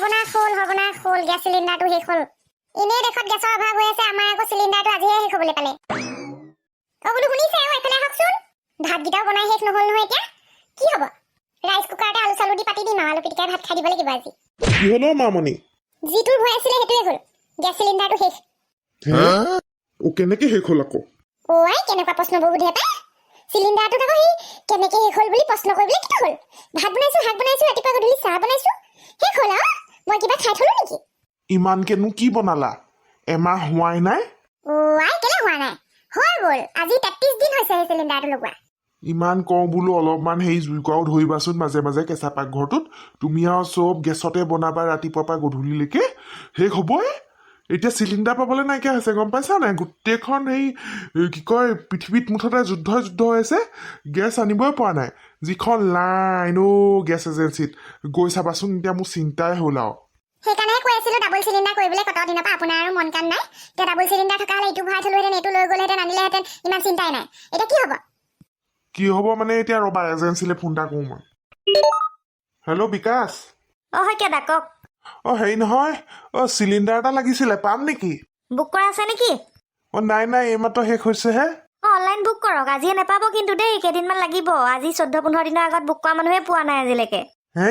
সৰ্বনাশ হ'ল গেছ চিলিণ্ডাৰটো শেষ হ'ল। এনেই দেশত গেছৰ অভাৱ হৈ আছে, আমাৰ আকৌ চিলিণ্ডাৰটো আজিহে শেষ হ'বলৈ পালে। বোলো শুনিছে এইফালে আহকচোন। ভাতকেইটাও বনাই শেষ নহ'ল নহয় এতিয়া। কি হ'ব? ৰাইচ কুকাৰতে আলু চালু দি পাতি দিম আৰু আলু পিটিকাই ভাত খাই দিব লাগিব আজি। কি হ'ল মামনি? যিটোৰ ভয় আছিলে সেইটোৱে হ'ল। গেছ চিলিণ্ডাৰটো শেষ। কেনেকে শেষ হ'ল আকৌ? কেনেকুৱা প্ৰশ্নবোৰ সুধে পাই। চিলিণ্ডাৰটোত আকৌ সি কেনেকে শেষ হ'ল বুলি প্ৰশ্ন কৰিবলৈ কি হ'ল? ভাত বনাইছো, শাক বনাইছো, ৰাতিপুৱা গধূলি চাহ বনাইছো, শেষ হ'ল আৰু। মই কিবা খাই থলো নেকি? ইমানকেনো কি বনালা? এমাহ হোৱাই নাই? কেলে হোৱা নাই? হৈ গ'ল। আজি 33 দিন হৈছে সেই চিলিণ্ডাৰটো লগোৱা। ইমান কওঁ বোলো অলপমান জুই কৰাও ধৰিবাচোন মাজে মাজে কেঁচা পাকঘৰটোত। তুমি আৰু চব গেছতে বনাবা ৰাতিপুৱাৰ পৰা গধূলিলৈকে, শেষ হ'বই। এতিয়া চিলিণ্ডাৰ পাবলৈ নাইকিয়া হৈছে, গম পাইছা নাই? গোটেইখন কি কয় পৃথিৱীত মুঠতে যুদ্ধ হৈ আছে, গেছ আনিবই পৰা নাই। যিখন লাইন গেছ এজেঞ্চিত গৈ চাবাচোন, এতিয়া মোৰ চিন্তাই হ'ল আৰু। সেইকাৰণে কৈ আছিলো ডাবল চিলিণ্ডাৰ কৰিবলৈ, কত দিনৰ পৰা আপোনাৰ আৰু মন কাম নাই। এতিয়া ডাবল চিলিণ্ডাৰ থকা হ'লে এইটো ভৰাই থলোহেঁতেন, এইটো লৈ গ'লহেঁতেন, আনিলেহেঁতেন, ইমান চিন্তাই নাই। এতিয়া কি হ'ব? কি হ'ব মানে এতিয়া ৰবা, এজেঞ্চিলৈ ফোন এটা কৰোঁ মই। হেল্ল' বিকাশ। শইকীয়া কওক। হেৰি নহয়, চিলিণ্ডাৰ এটা লাগিছিলে, পাম নেকি? বুক কৰা আছে নেকি? নাই এইমাত্ৰ শেষ হৈছেহে। অনলাইন বুক কৰক, আজিয়ে নাপাব কিন্তু দেই, কেইদিনমান লাগিব। আজি 14-15 দিনৰ আগত বুক কৰা মানুহে পোৱা নাই আজিলৈকে।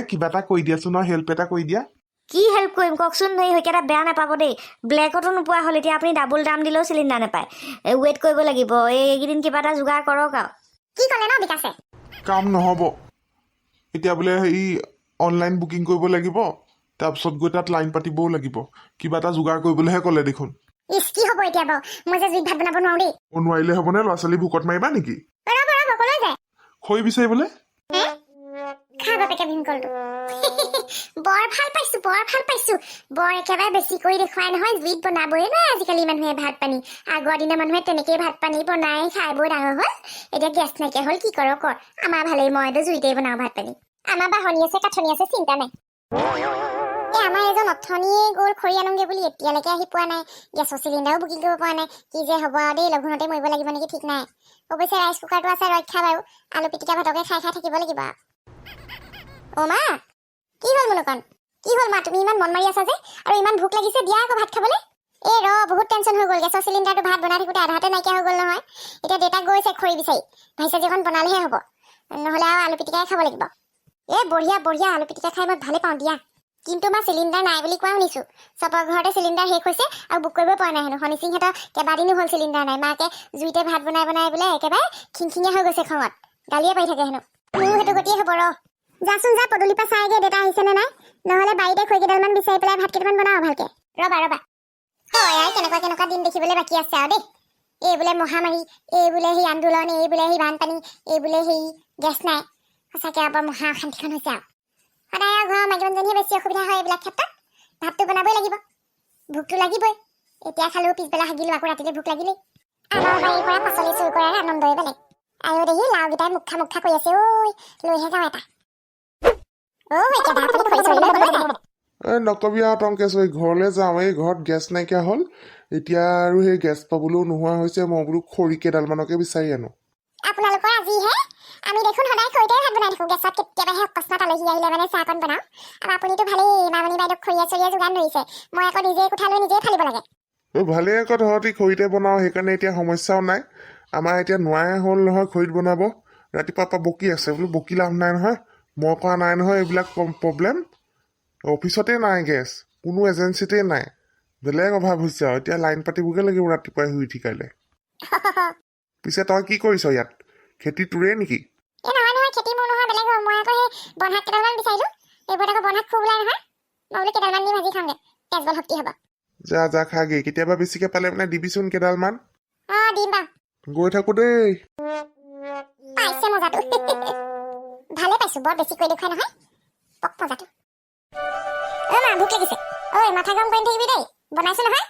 কিবা এটা কৰি দিয়াচোন, হেল্প এটা কৰি দিয়া। কি হেল্প কৰিম কওকচোন? শইকীয়া বেয়া নাপাব দেই, ব্লেকতো নোপোৱা হ'ল। এতিয়া আপুনি ডাবুল দাম দিলেও চিলিণ্ডাৰ নাপায়, ৱেইট কৰিব লাগিব। এইকেইদিন কিবা এটা যোগাৰ কৰক আৰু। কি ক'লে ন বিকাশে? কাম নহ'ব এতিয়া বোলে, অনলাইন বুকিং কৰিব লাগিব, তাৰপিছত গৈ তাত লাইন পাতিবও লাগিব। কিবা এটা যোগাৰ কৰিবলৈহে ক'লে দেখোন। কি হ'ব এতিয়া বাৰু? মই যে জুইত ভাত বনাব নোৱাৰো দেই। নোৱাৰিলে হ'বনে? ল'ৰা ছোৱালী ভোকত মাৰিবা নেকি? সকলোৱে যায় খৰি বিচাৰিবলৈ। খা বাপেকে ভীমকলটো। বৰ ভাল পাইছো। বৰ একেবাৰে বেছি কৰি দেখুৱাই নহয়, জুইত বনাবই নাই আজিকালি মানুহে ভাত পানী। আগৰ দিনৰ মানুহে তেনেকেই ভাত পানী বনাই খাই বৈ ডাঙৰ হ'ল। এতিয়া গেছ নাইকিয়া হ'ল, কি কৰ কৰ। আমাৰ ভালেই, মইতো জুইতেই বনাও ভাত পানী। আমাৰ বাহনী আছে, কাঠনি আছে, চিন্তা নাই। আমাৰ এজন অথনিয়ে গ'ল খৰি আনোগে বুলি, এতিয়ালৈকে আহি পোৱা নাই। গেছৰ চিলিণ্ডাৰো বুকিং কৰিব পৰা নাই। কি যে হ'ব আৰু দেই, লঘোণতে মৰিব লাগিব নেকি ঠিক নাই। অৱশ্যে ৰাইচ কুকাৰটো আছে ৰক্ষা বাৰু, আলু পিটিকা ভাতকে খাই থাকিব লাগিব। মা কি হ'ল মুনুকণ? কি হ'ল মা, তুমি ইমান মন মাৰি আছা যে, আৰু ইমান ভোক লাগিছে? দিয়া আকৌ ভাত খাবলৈ। বহুত টেনচন হৈ গ'ল। গেছৰ চিলিণ্ডাৰটো ভাত বনাই থাকোঁতে আধাতে নাইকিয়া হৈ গ'ল নহয়। এতিয়া দেউতাক গৈছে খৰি বিচাৰি, ভাজি চাজিখন বনালেহে হ'ব, নহ'লে আৰু আলু পিটিকাই খাব লাগিব। বঢ়িয়া, আলু পিটিকা খাই মই ভালে পাওঁ দিয়া। কিন্তু মই চিলিণ্ডাৰ নাই বুলি কোৱা শুনিছো। চবৰ ঘৰতে চিলিণ্ডাৰ শেষ হৈছে আৰু বুক কৰিব পৰা নাই হেনো। শনিসিংহঁতৰ কেইবাদিনো হ'ল চিলিণ্ডাৰ নাই। মাকে জুইতে ভাত বনাই বোলে একেবাৰে খিংখিঙীয়া হৈ গৈছে খঙত, গালিয়ে পাৰি থাকে হেনো। মোৰো সেইটো গতিয়ে হ'ব। যাচোন যা, পদূলিৰ পৰা চাইগে দেউতা আহিছে নে নাই, নহ'লে বাৰীতে খৰি কেইডালমান বিচাৰি পেলাই ভাত কেইটামান বনাও ভালকে। ৰবা কেনেকুৱা দিন দেখিবলৈ বাকী আছে আৰু দেই। এই বোলে মহামাৰী, এই বোলে সেই আন্দোলন, এই বোলে সেই বানপানী, এই বোলে সেই গেছ নাই। সঁচাকৈ আৰু মহা অশান্তিখন হৈছে আৰু। সদায় আৰু ঘৰৰ মাইকী মানুহজনীহে বেছি অসুবিধা হয় এইবিলাক ক্ষেত্ৰত। ভাতটো বনাবই লাগিব, ভোকটো লাগিবই। এতিয়া খালেও পিছবেলা হাগিলো, আকৌ ৰাতিলৈ ভোক লাগিলেই। আমাৰ বাৰীৰ পৰা পাচলি চুৰ কৰাৰ আনন্দই বেলেগ। আৰু দেখি লাওকেইটাই মুখা কৰি আছে। লৈহে যাওঁ এটা। নকবি আৰু টংকেশ্বৰী, ঘৰলৈ যাওঁ। এই ঘৰত গেছ নাইকিয়া হ'ল, এতিয়া আৰু সেই গেছ পাবলৈও নোহোৱা হৈছে। মই বোলো খৰি কেইডালমানকে বিচাৰি আনো। আপোনালোকৰ আজিহে? আমি দেখোন সদায় খৰিতে ভাত বনাই থাকোঁ। গেছত কেতিয়াবাহে অকস্মাত আলহী আহিলে মানে চাহকণ বনাওঁ। আৰু আপুনিতো ভালেই, মামনি বাইদেউক খৰিয়া চৰিয়া যোগান ধৰিছে। মই আকৌ নিজে কোঠা লৈ নিজেই ফালিব লাগে। ভালেই আকৌ, তহঁতি খৰিতে বনাওঁ, সেইকাৰণে এতিয়া সমস্যাও নাই। আমাৰ এতিয়া নোৱাৰে হ'ল নহয় খৰিত বনাব। ৰাতিপুৱাৰ পৰা বকি আছে, বোলো বকি লাভ নাই নহয়, মই কৰা নাই নহয় এইবিলাক প্ৰব্লেম। অফিচতে নাই গেছ, কোনো এজেঞ্চিতে নাই, বেলেগ অভাৱ হৈছে আৰু। এতিয়া লাইন পাতিবগৈ লাগিব ৰাতিপুৱাই শুই উঠি কাইলৈ। পিছে তই কি কৰিছ ইয়াত? খেতি তোৰে নেকি? নহয়, খেতি মোৰ নহয়, বেলেগ হ'ল। মই আকৌ সেই বনশাক কেইডালমান বিচাৰিলোঁ। এইবোৰত আকৌ বনশাক খুব ওলাই নহয়। মই বোলো কেইডালমান দি ভাজি খাওঁগে, তেজ বল শক্তি হ'ব। যা খাগে, কেতিয়াবা বেছিকে পালে মানে দিবিচোন কেইডালমান। দিম বাৰু। গৈ থাকো দেই। পাইছে মজাটো। ভালে পাইছো, বৰ বেছি কৰি দেখুৱাই নহয়, পক মজাটো। মা ভোক লাগিছে। মাথা গৰম কৰি থাকিবি দেই, বনাইছো নহয়।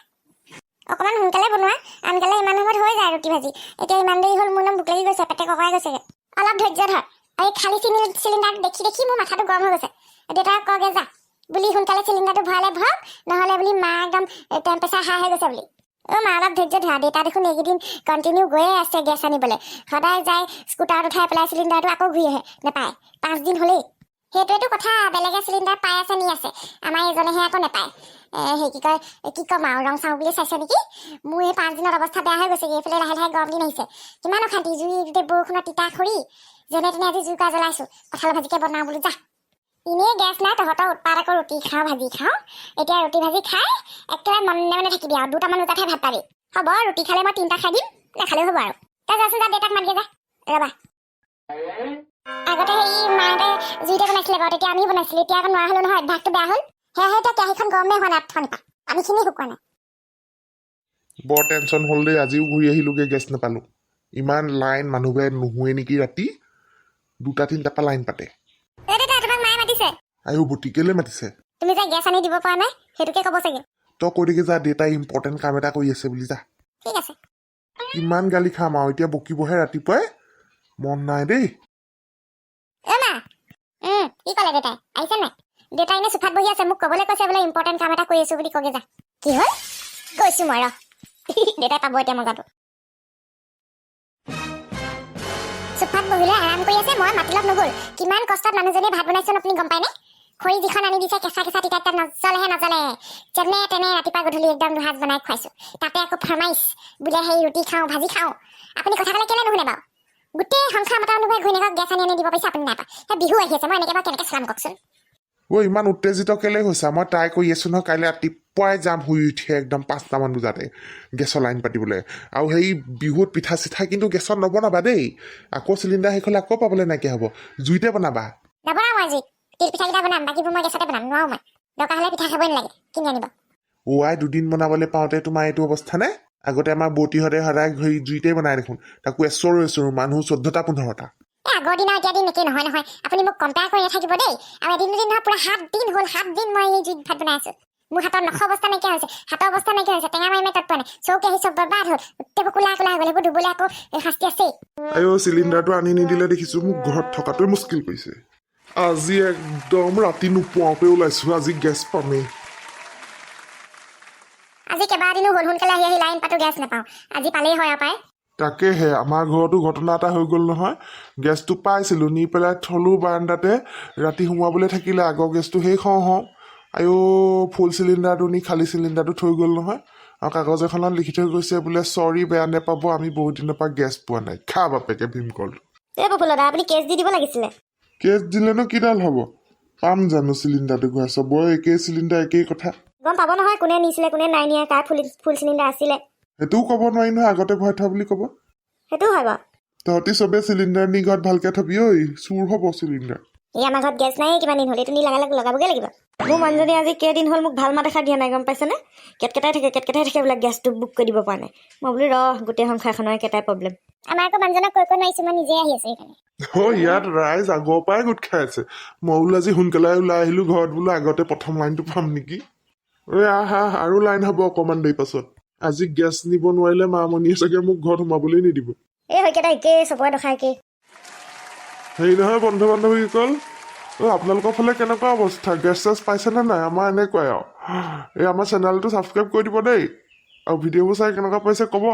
অকণমান সোনকালে বনোৱা, আনকালে ইমান সময়ত হৈ যায় ৰুটি ভাজি। এতিয়া ইমান দেৰি হ'ল, মোৰ ভোক লাগি গৈছে, পেটে ককাই গৈছেগে। অলপ ধৈৰ্য ধৰ। এই খালী চিলিণ্ডাৰ দেখি মোৰ মাথাটো গৰম হৈ গৈছে। দেউতাক কগে যা বুলি সোনকালে চিলিণ্ডাৰটো ভৰালে ভৰাওক, নহ'লে বুলি মা একদম টেম্পাৰেচাৰ হাই হৈ গৈছে বুলি। মা অলপ ধৈৰ্য ধৰা। দেউতা দেখোন এইকেইদিন কণ্টিনিউ গৈয়ে আছে গেছ আনিবলৈ। সদায় যায়, স্কুটাৰত উঠাই পেলাই চিলিণ্ডাৰটো আকৌ ঘূৰি আহে, নাপায়। 5 দিন হ'লেই। সেইটোৱেতো কথা, বেলেগে চিলিণ্ডাৰ পাই আছে নি আছে, আমাৰ এজনেহে আকৌ নাপায়। সেই কি কয়, কি ক'ম আৰু, ৰং চাওঁ বুলি চাইছে নেকি? মোৰ এই 5 দিনত অৱস্থা বেয়া হৈ গৈছে। এইফালে লাহে লাহে গৰম দিন আহিছে, কিমান অশান্তি, জুই গোটেই বৰষুণৰ তিতা খৰি, যেনে তেনে আজি জুইকুৰা জ্বলাইছো, কঁঠাল ভাজিকে বনাওঁ বোলো যা। এনেই গেছ নাই, তহঁতৰ উৎপাত আকৌ ৰুটি খাওঁ ভাজি খাওঁ। এতিয়া ৰুটি ভাজি খাই একেবাৰে মনে মনে থাকিবি আৰু, 2টামান বজাতহে ভাত পাবি। হ'ব, ৰুটি খালে মই 3টা খাই দিম, নাখালেও হ'ব আৰু। তই যাচোন, যা দেউতাক মাতগে যা। ৰবা, আগতে সেই মাহঁতে জুইতে বনাইছিলে বাৰু, তেতিয়া আমিও বনাইছিলো, এতিয়া আকৌ নোৱাৰা হলো নহয়, অভ্যাসটো বেয়া হ'ল। সেয়েহে এতিয়া কেৰাহীখন গৰমে হোৱা নাই, থনিপা পানীখিনি শুকোৱা নাই। বৰ টেনশ্যন হ'ল দেই, আজিও ঘূৰি আহিলোগে, গেছ নাপালো। ইমান লাইন, মানুহবোৰে নুশুৱে নেকি ৰাতি? 2টা-3টাৰ পৰা লাইন পাতে। এই দেউতা, তোমাক মায়ে মাতিছে। আয়ো বুটি কেলে মাতিছে? তুমি যে গেছ আনি দিব পৰা নাই, সেইটোকে ক'ব চাগে। তই কৈ থাকি যা, দেউতাই ইম্পৰ্টেণ্ট কাম এটা কৰি আছে বুলি, যা। ঠিক আছে। কিমান গালি খাম আৰু, এতিয়া বকিবহে ৰাতিপুৱাই, মন নাই দেই। মা, কি ক'লে দেউতাই? আহিছে নাই? দেউতাই এনে চোফাত বহি আছে, মোক ক'বলৈ কৈছে বোলে ইম্পৰ্টেণ্ট কাম এটা কৰি আছো বুলি, কগে যা। কি হ'ল? গৈছো মই, ৰ। দেউতাই পাব এতিয়া মজাটো। চোফাত বহিলৈ আৰাম কৰি আছে, মই মাতিলত নগ'ল। কিমান কষ্টত মানুহজনীয়ে ভাত বনাইছোন আপুনি গম পায়নে? খৰি যিখন আনি দিছে, কেঁচা কেঁচা তিতা তিতা, নজ্বলেহে নজ্বলে। যেনে তেনে ৰাতিপুৱা গধূলি একদম দুসাঁজ বনাই খুৱাইছো। তাতে আকৌ ফৰমাইছ বোলে সেই ৰুটি খাওঁ ভাজি খাওঁ। আপুনি কথা ক'লে কেলে নুশুনে বাৰু? গোটেই সংসাৰ মতা অনুভৱে ঘৈণীয়েকক গেছ আনি দিব পাৰিছে, আপুনি নাপায়। বিহু আহি আছে, মই এনেকৈ বাৰু কেনেকৈ চলাম কওকচোন? ইমান উত্তেজিত কেলে হৈছা? মই ট্ৰাই কৰি আছো নহয়, কাইলৈ ৰাতিপুৱাই যাম শুই উঠিয়ে একদম 5টামান বজাতে গেছৰ লাইন পাতিবলৈ। আৰু সেই বিহুত পিঠা চিঠা কিন্তু গেছত নবনাবা দেই, আকৌ চিলিণ্ডাৰ শেষ হ'লে আকৌ পাবলৈ নাইকিয়া হ'ব, জুইতে বনাবা। নবনাওঁ মই জুইত, তিল পিঠাকেইটা বনাম, বাকীবোৰ মই গেছতে বনাম, নোৱাৰো মই। দৰকাৰ হ'লে পিঠা খাবই নালাগে, কিনি আনিব। আই 2 দিন বনাবলৈ পাওঁতে তোমাৰ এইটো অৱস্থা নে? আগতে আমাৰ বৌতিহঁতে সদায় জুইতে বনাই দেখোন, তাকো এচৰু মানুহ 14টা-15টা। আগৰ দিনৰ এতিয়া দিন একেই নহয় নহয়, আপুনি মোক কম্পেয়াৰ কৰি নাথাকিব দেই। আৰু এদিন দুদিন নহয়, পুৰা 7 দিন হ'ল, 7 দিন মই এই জুইত ভাত বনাই আছো। মোৰ হাতৰ নখ অৱস্থা নাইকিয়া হৈছে, হাতৰ অৱস্থা নাইকিয়া হৈছে, টেঙা মাৰি তৎ পোৱা নাই, চৌকে আহি চব বৰবাদ হ'ল, গোটেইবোৰ কোলা কোলা হৈ গ'ল, সেইবোৰ ধুবলৈ আকৌ শাস্তি আছেই। চিলিণ্ডাৰটো আনি নিদিলে দেখিছো, মোক ঘৰত থকাটোৱে মুস্কিল কৰিছে। আজি একদম ৰাতি নোপোৱাওঁতে ওলাইছো, আজি গেছ পামেই। আজি কেইবাদিনো হ'ল, সোনকালে আহি লাইন পাতো, গেছ নাপাওঁ। আজি পালেই হয় আৰু পায়। তাকেহে, আমাৰ ঘৰতো ঘটনা এটা হৈ গ'ল নহয়। গেছটো পাইছিলো, নি পেলাই থলো বাৰাণ্ডাতে, ৰাতি সোমাবলৈ থাকিলে, আগৰ গেছটো শেষ হওঁ ফুল চিলিণ্ডাৰটো নি খালী চিলিণ্ডাৰটো থৈ গ'ল নহয়। আৰু কাগজ এখনত লিখি থৈ গৈছে বোলে, চৰি বেয়া নেপাব, আমি বহুত দিনৰ পৰা গেছ পোৱা নাই। খা বাপেকে ভীমকল। এই প্ৰফুল্ল দা, আপুনি কেছ দি দিব লাগিছিলে। কেছ দিলেনো কিডাল হ'ব? পাম জানো চিলিণ্ডাৰটো ঘূৰাই? চবৰে একেই চিলিণ্ডাৰ, একেই কথা। গম পাব নহয় কোনে নিছিলে কোনে নাই নিয়া, কাৰ ফুল চিলিণ্ডাৰ আছিলে। সেইটোও ক'ব নোৱাৰি নহয়, আগতে ভৰাই থোৱা বুলি ক'ব। সেইটোও হয় বাৰু। তহঁতি চবে চিলিণ্ডাৰ নি ঘৰত ভালকে থবি, চুৰ হ'ব চিলিণ্ডাৰ। এই আমাৰ ঘৰত গেছ নাই, কিমান দিন হ'ল, এইটো নি লগাবগৈ লাগিব। মোৰ মানুহজনী আজি কেইদিন হ'ল মোক ভাল মাত দেখা দিয়া নাই, গম পাইছেনে? কেটকেটাই থাকে বোলে, গেছটো বুক কৰি দিব পৰা নাই। মই বোলো গোটেই সংসাৰখনৰ একেটাই প্ৰব্লেম। আমাৰ আকৌ মানুহজনক কৈ নোৱাৰিছো, মই নিজে আহি আছো সেইকাৰণে। ইয়াত ৰাইজ আগৰ পৰাই গোট খাই আছে। মই বোলো আজি সোনকালে ওলাই আহিলো ঘৰত, বোলো আগতে প্ৰথম লাইনটো পাম নেকি। আহা আৰু লাইন হ'ব অকমান দেৰি পাছত। আজি গেছ নিব নোৱাৰিলে মামণিয়ে চাগে মোক ঘৰত সোমাবলৈ নিদিব। এই সেইকেইটা একেই, চবৰে দখা একেই। হেৰি নহয় বন্ধু বান্ধৱীসকল, আপোনালোকৰ ফালে কেনেকুৱা অৱস্থা? গেছ চেছ পাইছেনে নাই? আমাৰ এনেকুৱাই আৰু। আমাৰ চেনেলটো ছাবস্ক্ৰাইব কৰি দিব দেই, আৰু ভিডিঅ'বোৰ চাই কেনেকুৱা পাইছে ক'ব।